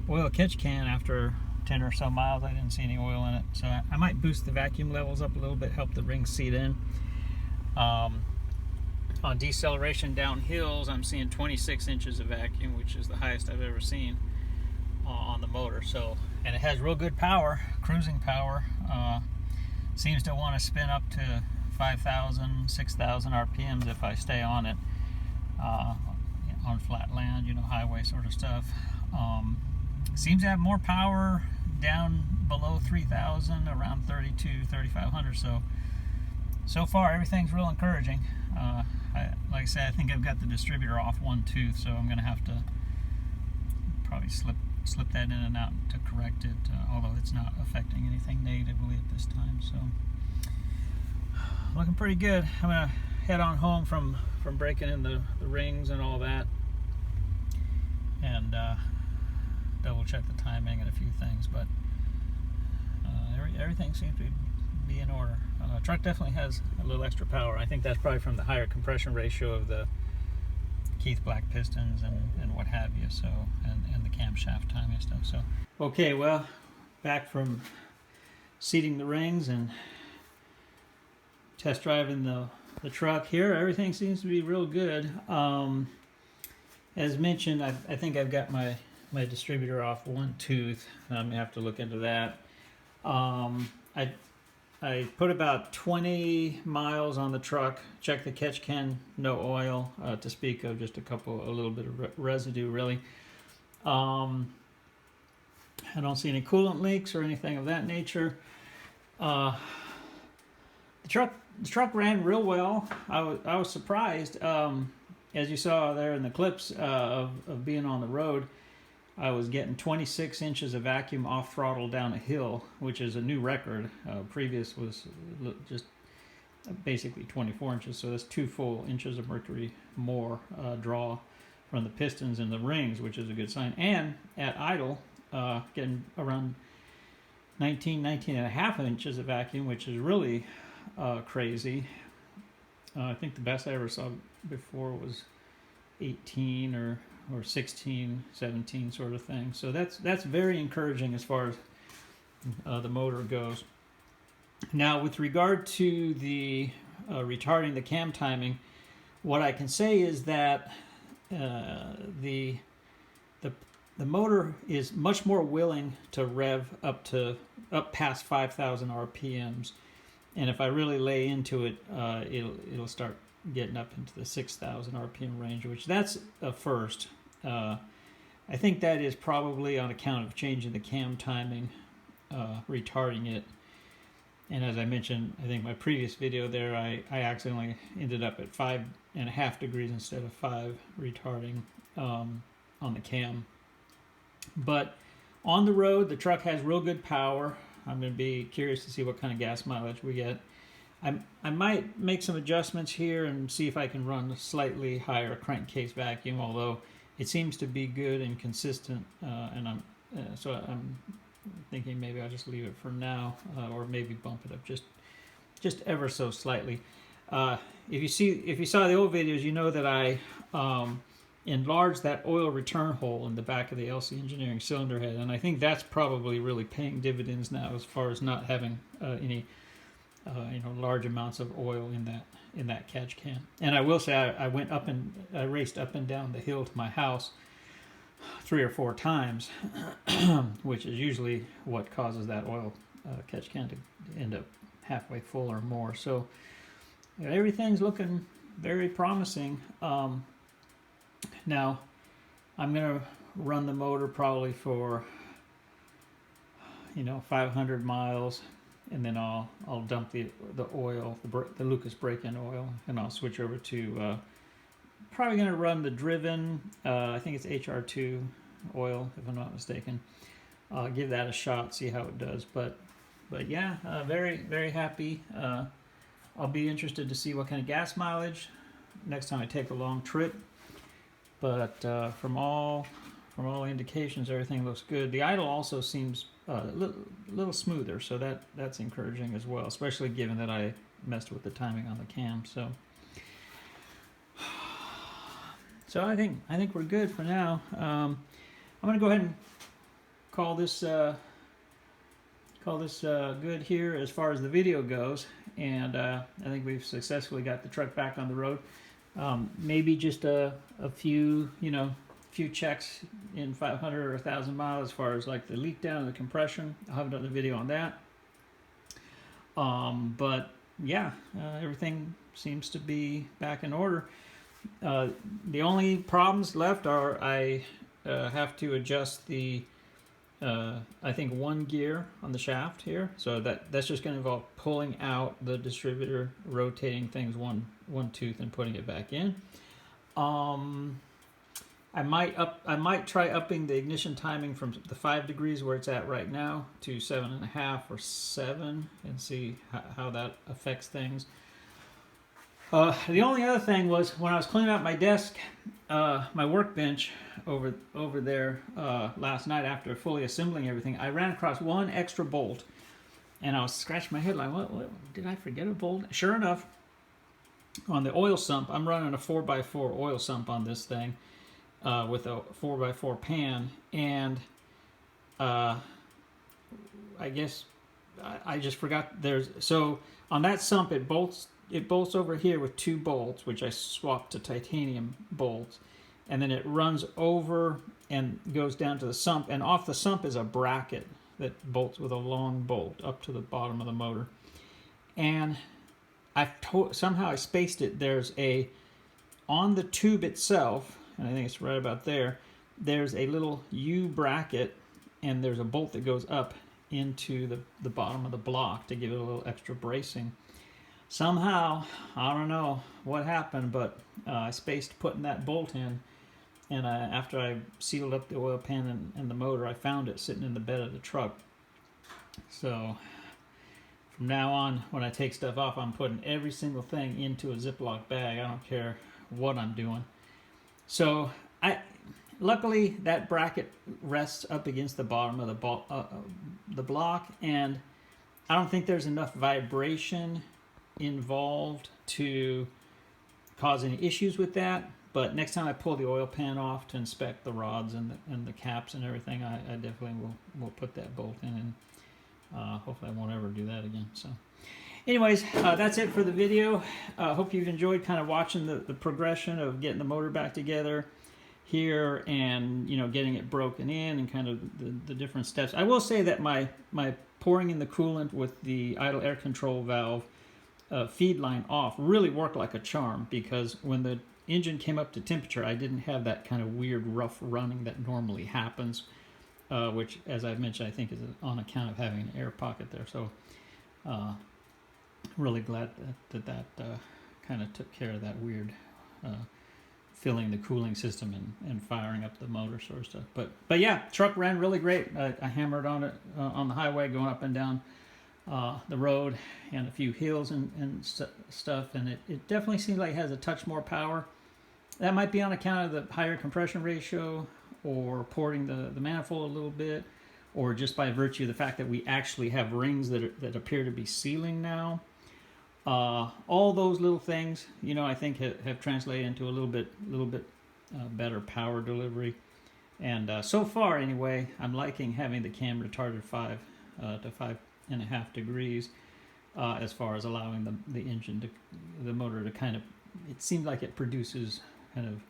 oil catch can after 10 or so miles. I didn't see any oil in it, so I might boost the vacuum levels up a little bit, help the rings seat in. On deceleration down hills, I'm seeing 26 inches of vacuum, which is the highest I've ever seen on the motor. So, and it has real good power, cruising power. Seems to want to spin up to 5,000, 6,000 RPMs if I stay on it, on flat land, you know, highway sort of stuff. Seems to have more power down below 3,000, around 3,500. So far everything's real encouraging. Like I said, I think I've got the distributor off one tooth, so I'm going to have to probably slip that in and out to correct it, although it's not affecting anything negatively at this time. So looking pretty good. I'm going to head on home from breaking in the rings and all that, and double check the timing and a few things, but everything seems to be in order. Truck definitely has a little extra power. I think that's probably from the higher compression ratio of the Keith Black pistons and what have you, so and the camshaft timing and stuff. So okay, well, back from seating the rings and test driving the truck here, everything seems to be real good. As mentioned, I think I've got my distributor off one tooth. I'm gonna have to look into that. I put about 20 miles on the truck, checked the catch can, no oil to speak of, just a little bit of residue really. I don't see any coolant leaks or anything of that nature. The truck ran real well. I was surprised, as you saw there in the clips of being on the road. I was getting 26 inches of vacuum off throttle down a hill, which is a new record. Previous was just basically 24 inches, so that's 2 full inches of mercury more draw from the pistons and the rings, which is a good sign. And at idle, getting around 19 and a half inches of vacuum, which is really crazy. I think the best I ever saw before was 18 or 16, 17 sort of thing. So that's very encouraging as far as the motor goes. Now, with regard to the retarding the cam timing, what I can say is that the motor is much more willing to rev up past 5,000 RPMs, and if I really lay into it, it'll start getting up into the 6,000 RPM range, which that's a first. I think that is probably on account of changing the cam timing, retarding it. And as I mentioned, I think my previous video there, I accidentally ended up at 5.5 degrees instead of 5 retarding on the cam. But on the road, the truck has real good power. I'm going to be curious to see what kind of gas mileage we get. I might make some adjustments here and see if I can run a slightly higher crankcase vacuum, although it seems to be good and consistent, and I'm thinking maybe I'll just leave it for now, or maybe bump it up just ever so slightly. If you saw the old videos, you know that I enlarged that oil return hole in the back of the LCE Engineering cylinder head, and I think that's probably really paying dividends now as far as not having any large amounts of oil in that catch can. And I will say I raced up and down the hill to my house 3 or 4 times, which is usually what causes that oil catch can to end up halfway full or more. So everything's looking very promising. Now I'm gonna run the motor probably for 500 miles and then I'll dump the oil, the Lucas break-in oil, and I'll switch over to probably going to run the driven. I think it's HR2 oil, if I'm not mistaken. Give that a shot, see how it does. But yeah, very happy. I'll be interested to see what kind of gas mileage next time I take a long trip. But from all indications, everything looks good. The idle also seems a little smoother, so that's encouraging as well, especially given that I messed with the timing on the cam. So I think we're good for now. I'm gonna go ahead and call this good here as far as the video goes, and I think we've successfully got the truck back on the road. Maybe just a few checks in 500 or 1,000 miles as far as like the leak down and the compression. I'll have another video on that. But yeah, everything seems to be back in order. The only problems left are I have to adjust the I think one gear on the shaft here, so that's just going to involve pulling out the distributor, rotating things one tooth and putting it back in. I might try upping the ignition timing from the 5 degrees where it's at right now to 7.5 or 7 and see how that affects things. The only other thing was when I was cleaning out my desk, my workbench over there last night after fully assembling everything, I ran across one extra bolt, and I was scratching my head like, what did I forget a bolt? Sure enough, on the oil sump, I'm running a 4x4 oil sump on this thing with a 4x4 pan, and I guess I just forgot so on that sump it bolts over here with 2 bolts, which I swapped to titanium bolts, and then it runs over and goes down to the sump, and off the sump is a bracket that bolts with a long bolt up to the bottom of the motor. And somehow I spaced it. There's on the tube itself, and I think it's right about there, there's a little U bracket, and there's a bolt that goes up into the bottom of the block to give it a little extra bracing. Somehow, I don't know what happened, but I spaced putting that bolt in, and after I sealed up the oil pan and the motor, I found it sitting in the bed of the truck. So from now on, when I take stuff off, I'm putting every single thing into a Ziploc bag. I don't care what I'm doing. So luckily that bracket rests up against the bottom of the block, and I don't think there's enough vibration involved to cause any issues with that. But next time I pull the oil pan off to inspect the rods and the caps and everything, I definitely will put that bolt in, and hopefully I won't ever do that again. So anyways, that's it for the video. Hope you've enjoyed kind of watching the progression of getting the motor back together here, and getting it broken in, and kind of the different steps. I will say that my pouring in the coolant with the idle air control valve feed line off really worked like a charm, because when the engine came up to temperature, I didn't have that kind of weird rough running that normally happens, which, as I've mentioned, I think is on account of having an air pocket there. So really glad that kind of took care of that weird filling the cooling system and firing up the motor sort of stuff. But yeah, truck ran really great. I hammered on it on the highway going up and down the road and a few hills and stuff, and it definitely seems like it has a touch more power. That might be on account of the higher compression ratio, or porting the manifold a little bit, or just by virtue of the fact that we actually have rings that appear to be sealing now. All those little things, I think have translated into a little bit better power delivery. And so far, anyway, I'm liking having the cam retarded 5 to 5.5 degrees, as far as allowing the motor to kind of, it seems like it produces kind of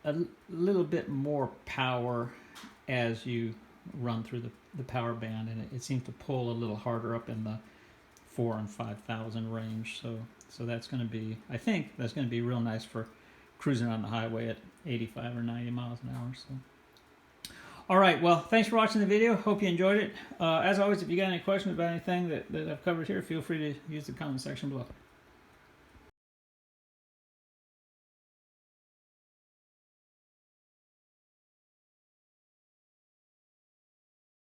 a little bit more power as you run through the power band, and it seems to pull a little harder up in the 4,000 and 5,000 range. So that's going to be, I think that's going to be real nice for cruising on the highway at 85 or 90 miles an hour. So All right, well, thanks for watching the video. Hope you enjoyed it. As always, if you got any questions about anything that I've covered here, feel free to use the comment section below.